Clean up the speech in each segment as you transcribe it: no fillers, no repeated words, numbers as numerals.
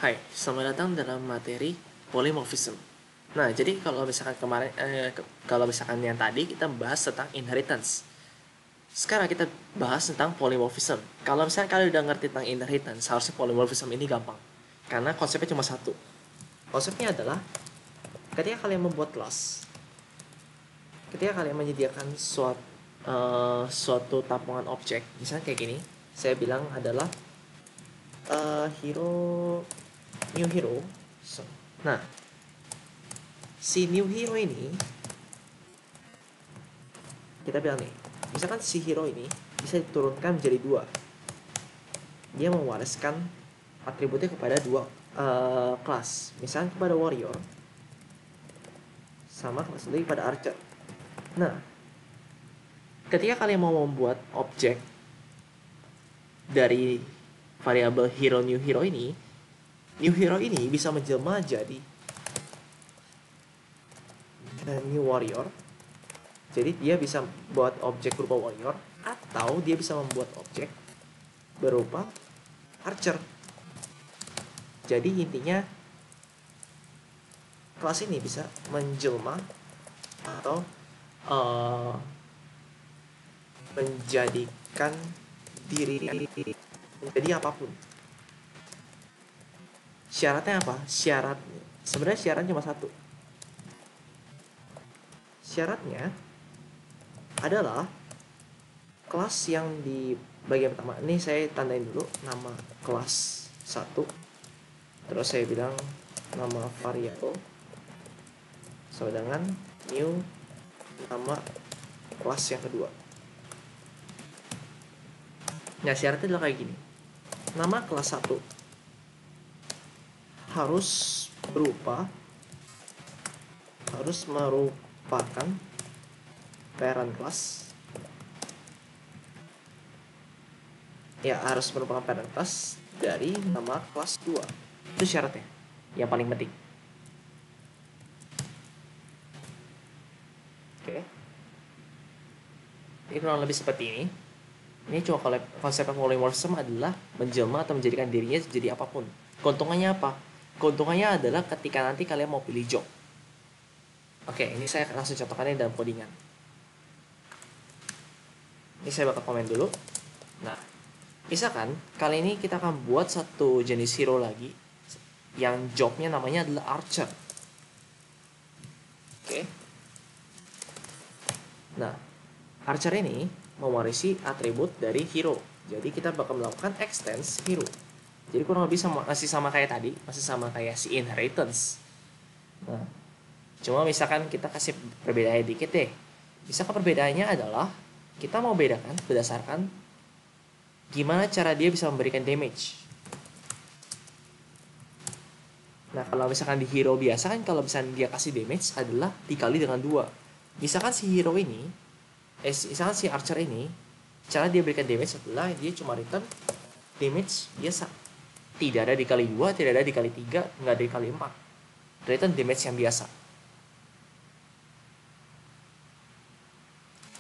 Hai, selamat datang dalam materi polymorphism. Nah, jadi kalau misalkan kalau misalkan yang tadi kita bahas tentang inheritance. Sekarang kita bahas tentang polymorphism. Kalau misalnya kalian udah ngerti tentang inheritance, harusnya polymorphism ini gampang. Karena konsepnya cuma satu. Konsepnya adalah ketika kalian membuat kelas, ketika kalian menyediakan suatu tampungan objek, misalnya kayak gini, saya bilang adalah new hero. Nah, si new hero ini kita bilang nih, misalkan si hero ini bisa diturunkan menjadi dua. Dia mewariskan atributnya kepada dua kelas, misalnya kepada warrior sama kelas lagi pada archer. Nah, ketika kalian mau membuat objek dari variabel new hero ini bisa menjelma jadi new warrior. Jadi dia bisa buat objek berupa warrior, atau dia bisa membuat objek berupa archer. Jadi intinya kelas ini bisa menjelma atau menjadikan diri menjadi apapun. Syaratnya apa? Sebenarnya syaratnya cuma satu. Syaratnya adalah kelas yang di bagian pertama. Ini saya tandain dulu nama kelas 1. Terus saya bilang nama variabel sama dengan new nama kelas yang kedua. Nah, syaratnya adalah kayak gini. Nama kelas 1 harus merupakan parent class. Ya, harus merupakan parent class dari nama kelas 2. Itu syaratnya yang paling penting. Oke. Ini kurang lebih seperti ini. Ini cuma kalau konsep polymorphism adalah menjelma atau menjadikan dirinya jadi apapun. Keuntungannya apa? Keuntungannya adalah ketika nanti kalian mau pilih job. Oke, ini saya langsung contohkannya dalam codingan. Ini saya bakal komen dulu. Nah, misalkan kali ini kita akan buat satu jenis hero lagi yang jobnya namanya adalah archer. Oke. Nah, archer ini mewarisi atribut dari hero. Jadi kita bakal melakukan extends hero. Jadi kurang lebih masih sama kayak tadi, masih sama kayak si inheritance. Nah, cuma misalkan kita kasih perbedaannya dikit deh. Misalkan perbedaannya adalah kita mau bedakan berdasarkan gimana cara dia bisa memberikan damage. Nah, kalau misalkan di hero biasa kan kalau misalkan dia kasih damage adalah dikali dengan 2. Misalkan si hero ini misalkan si archer ini, cara dia berikan damage adalah dia cuma return damage biasa. Tidak ada dikali 2, tidak ada dikali 3, nggak ada dikali 4. Return damage yang biasa.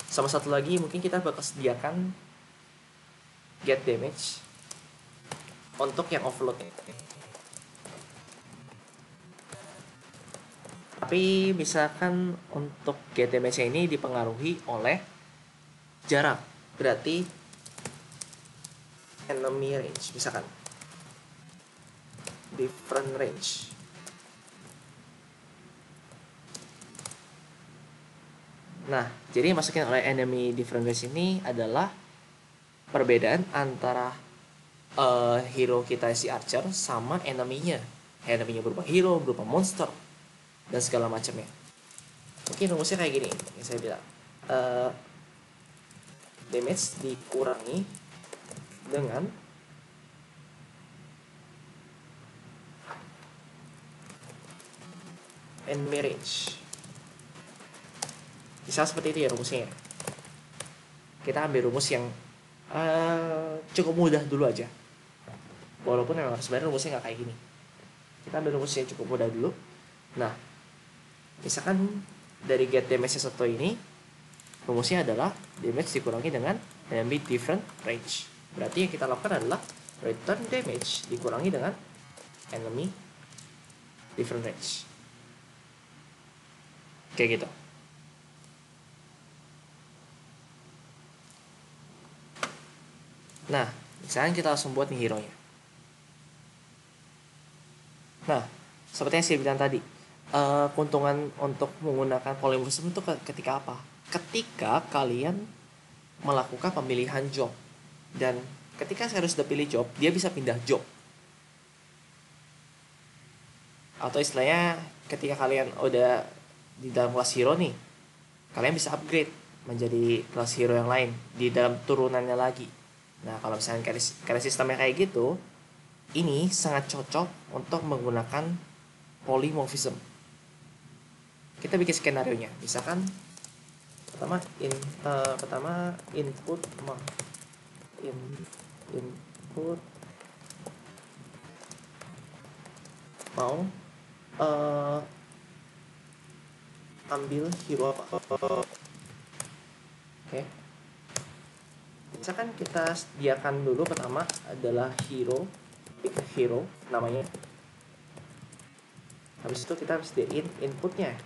Sama satu lagi, mungkin kita bakal sediakan get damage untuk yang overload. Tapi misalkan untuk get damage ini dipengaruhi oleh jarak, berarti enemy range, misalkan different range. Nah, jadi masukin oleh enemy different range ini adalah perbedaan antara hero kita si archer sama enemy-nya. Enemy-nya berupa hero, berupa monster, dan segala macamnya. Mungkin rumusnya kayak gini, yang saya bilang. Damage dikurangi dengan enemy range. Bisa seperti itu ya rumusnya. Kita ambil rumus yang cukup mudah dulu aja. Walaupun memang sebenarnya rumusnya nggak kayak gini. Kita ambil rumus yang cukup mudah dulu. Nah, misalkan dari get damage satu ini, rumusnya adalah damage dikurangi dengan enemy different range. Berarti yang kita lakukan adalah return damage dikurangi dengan enemy different range. Kayak gitu. Nah, misalnya kita langsung buat nih hero-nya. Nah, seperti yang saya bilang tadi, keuntungan untuk menggunakan polymorphism itu ketika apa? Ketika kalian melakukan pemilihan job. Dan ketika saya sudah pilih job, dia bisa pindah job. Atau istilahnya ketika kalian udah di dalam kelas hero nih, kalian bisa upgrade menjadi kelas hero yang lain di dalam turunannya lagi. Nah, kalau misalnya kayak sistemnya kayak gitu, ini sangat cocok untuk menggunakan polymorphism. Kita bikin skenario nya. Misalkan pertama input mau ambil hero apa? Oke. Misalkan kita sediakan dulu pertama adalah pick hero namanya. Habis itu kita sediain inputnya.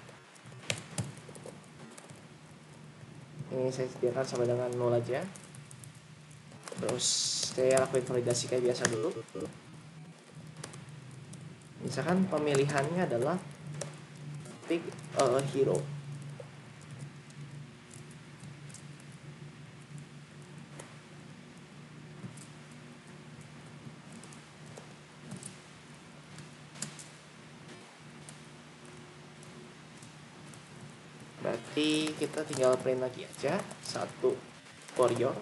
Ini saya sediakan sama dengan 0 aja. Terus saya lakuin validasi kayak biasa dulu. Misalkan pemilihannya adalah pick hero. Berarti kita tinggal print lagi aja satu warrior.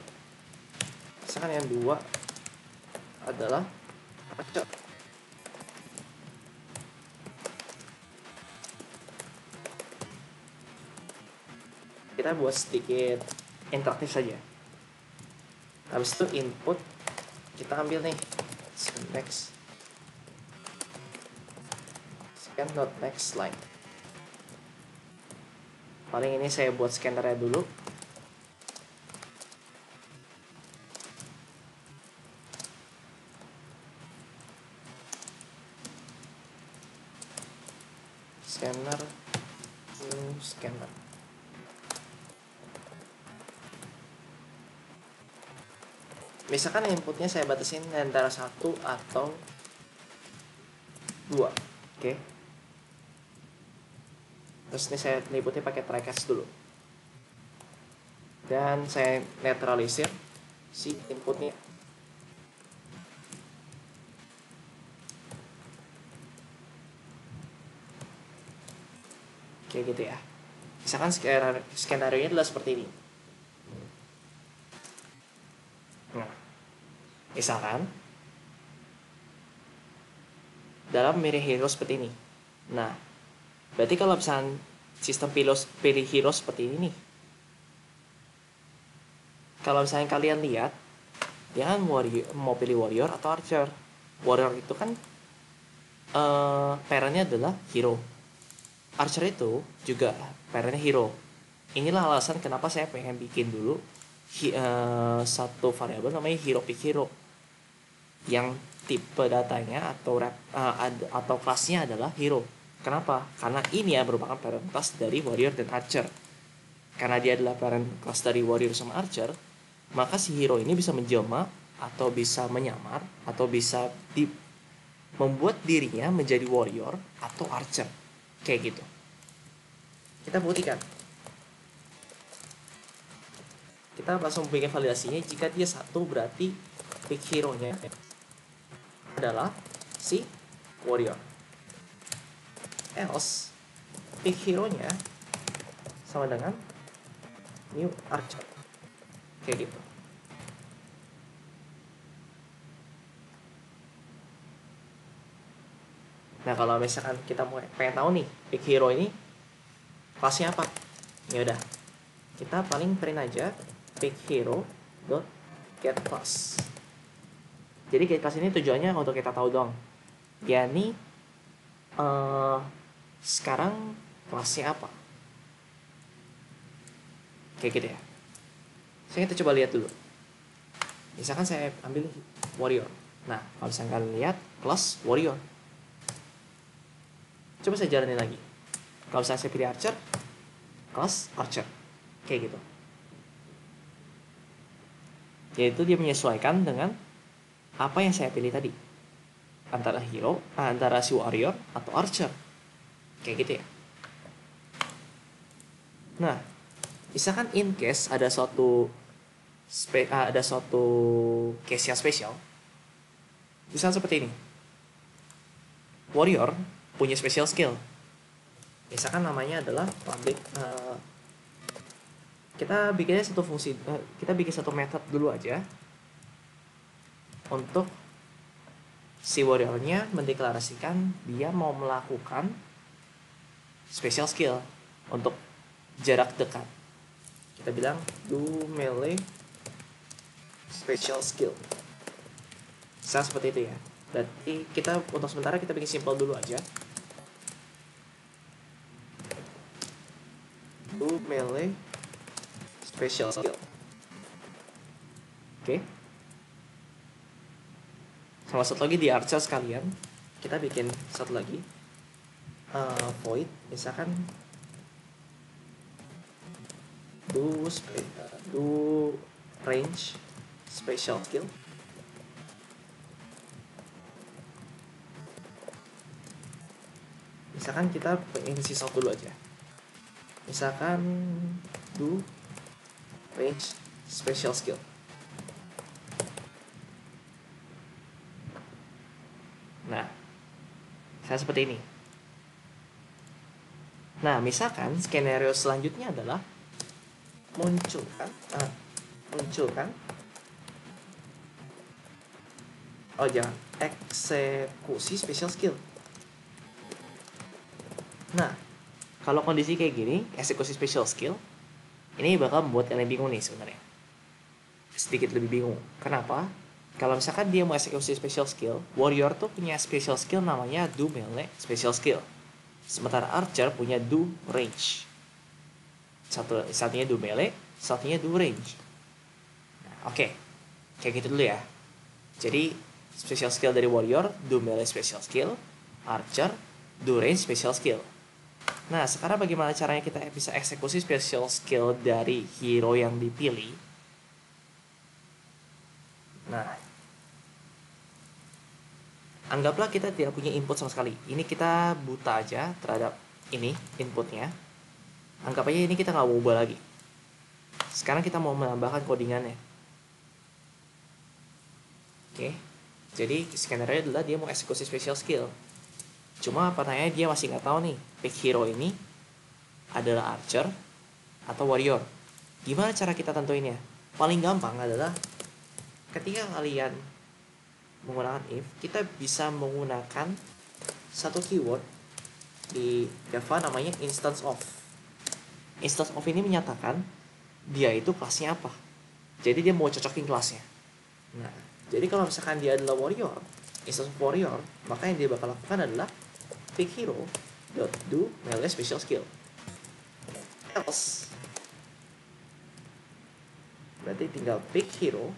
Misalkan yang dua adalah archer. Kita buat sedikit interaktif saja. Habis itu input kita ambil nih next scan dot next line. Paling ini saya buat scannernya dulu. Scanner new scanner. Misalkan inputnya saya batasin antara 1 atau 2. Oke. Terus ini saya inputnya pakai try catch dulu. Dan saya netralisir si inputnya. Kayak gitu ya. Misalkan skenario-nya adalah seperti ini. Nah, misalkan dalam milih hero seperti ini. Nah, berarti kalau misalkan sistem pilih hero seperti ini nih, kalau misalnya kalian lihat, dia kan mau pilih warrior atau archer. Warrior itu kan parentnya adalah hero. Archer itu juga parentnya hero. Inilah alasan kenapa saya pengen bikin dulu satu variabel namanya hero pick hero, yang tipe datanya atau kelasnya adalah hero. Kenapa? Karena ini ya merupakan parent class dari warrior dan archer. Karena dia adalah parent class dari warrior sama archer, maka si hero ini bisa menjelma atau bisa menyamar atau bisa membuat dirinya menjadi warrior atau archer. Kayak gitu. Kita buktikan. Kita langsung bikin validasinya. Jika dia 1, berarti pick hero-nya adalah si warrior. Else pick hero-nya sama dengan new archer. Kayak gitu. Nah, kalau misalkan kita pengen tahu nih pick hero ini kelasnya apa, ya udah kita paling print aja pick hero dot get class. Jadi get class ini tujuannya untuk kita tahu dong, ya nih sekarang kelasnya apa, kayak gitu ya. Saya kita coba lihat dulu. Misalkan saya ambil warrior. Nah, kalau misalkan kalian lihat kelas warrior, Coba saya jalanin lagi. Kalau saya pilih archer, kelas archer, kayak gitu. Yaitu dia menyesuaikan dengan apa yang saya pilih tadi, antara hero, antara si warrior atau archer, kayak gitu ya. Nah, misalkan in case ada suatu case yang spesial, misalnya seperti ini. Warrior punya special skill. Misalkan namanya adalah public. Kita bikinnya satu fungsi, kita bikin satu method dulu aja untuk si warriornya mendeklarasikan dia mau melakukan special skill untuk jarak dekat. Kita bilang do melee special skill. Seperti itu ya. Berarti kita untuk sementara kita bikin simple dulu aja. Do melee special skill. Oke. Sama satu lagi di archer sekalian, kita bikin satu lagi void, misalkan do range special skill. Misalkan kita pengen sisa dulu aja. Misalkan do range special skill. Nah, saya seperti ini. Nah, misalkan skenario selanjutnya adalah munculkan eksekusi special skill. Nah, kalau kondisi kayak gini, eksekusi special skill, ini bakal membuat kalian bingung nih sebenarnya. Sedikit lebih bingung. Kenapa? Kalau misalkan dia mau eksekusi special skill, warrior tuh punya special skill namanya do melee special skill. Sementara archer punya do range. Satunya do melee, satunya do range. Nah, oke. Kayak gitu dulu ya. Jadi, special skill dari warrior, do melee special skill, archer, do range special skill. Nah, sekarang bagaimana caranya kita bisa eksekusi special skill dari hero yang dipilih? Nah, anggaplah kita tidak punya input sama sekali. Ini kita buta aja terhadap ini inputnya. Anggap aja ini kita nggak mau ubah lagi. Sekarang kita mau menambahkan codingannya. Oke, jadi skenario adalah dia mau eksekusi special skill. Cuma pertanyaannya dia masih nggak tahu nih, pick hero ini adalah archer atau warrior. Gimana cara kita tentuinnya? Paling gampang adalah ketika kalian menggunakan if, kita bisa menggunakan satu keyword di Java namanya instance of. Instance of ini menyatakan dia itu kelasnya apa. Jadi dia mau cocokin kelasnya. Nah, jadi kalau misalkan dia adalah warrior, instance of warrior, maka yang dia bakal lakukan adalah pick hero do melee special skill. Else, berarti tinggal pick hero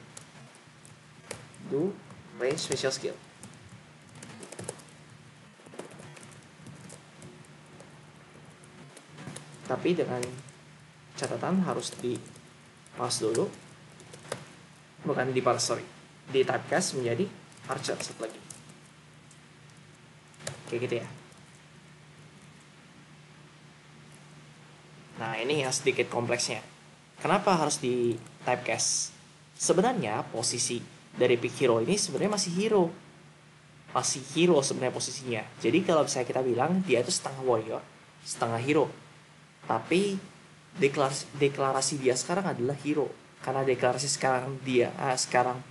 do range special skill. Tapi dengan catatan harus di parse dulu, bukan di parse, sorry, di typecast menjadi archer satu lagi. Kayak gitu ya. Nah, ini yang sedikit kompleksnya. Kenapa harus di typecast? Sebenarnya posisi dari pick hero ini sebenarnya masih hero. Masih hero sebenarnya posisinya. Jadi kalau misalnya kita bilang dia itu setengah warrior, setengah hero. Tapi deklarasi dia sekarang adalah hero. Karena deklarasi sekarang dia sekarang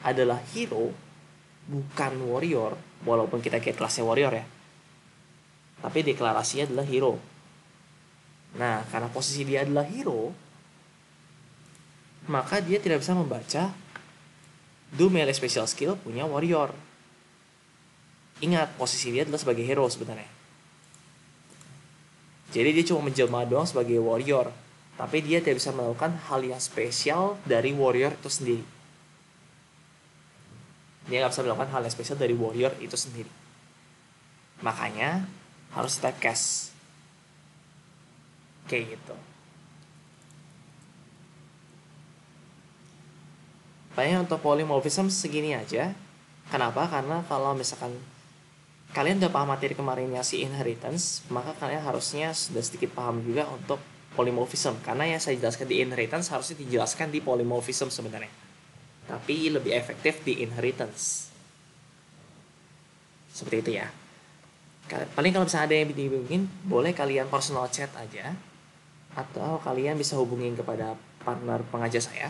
adalah hero, bukan warrior. Walaupun kita get kelasnya warrior ya. Tapi deklarasinya adalah hero. Nah, karena posisi dia adalah hero, maka dia tidak bisa membaca do melee special skill punya warrior. Ingat, posisi dia adalah sebagai hero sebenarnya. Jadi dia cuma menjelma doang sebagai warrior, tapi dia tidak bisa melakukan hal yang spesial dari warrior itu sendiri. Dia nggak bisa melakukan hal yang spesial dari warrior itu sendiri. Makanya harus typecast kayak gitu. Paling untuk polymorphism segini aja. Kenapa? Karena kalau misalkan kalian udah paham materi kemarinnya si inheritance, maka kalian harusnya sudah sedikit paham juga untuk polymorphism. Karena yang saya jelaskan di inheritance harusnya dijelaskan di polymorphism sebenarnya. Tapi lebih efektif di inheritance. Seperti itu ya. Paling kalau misalnya ada yang dibingungin, boleh kalian personal chat aja. Atau kalian bisa hubungin kepada partner pengajar saya.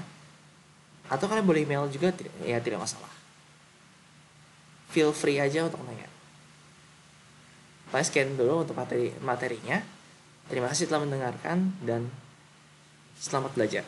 Atau kalian boleh email juga, ya tidak masalah. Feel free aja untuk nanya. Paling sekian dulu untuk materinya. Terima kasih telah mendengarkan dan selamat belajar.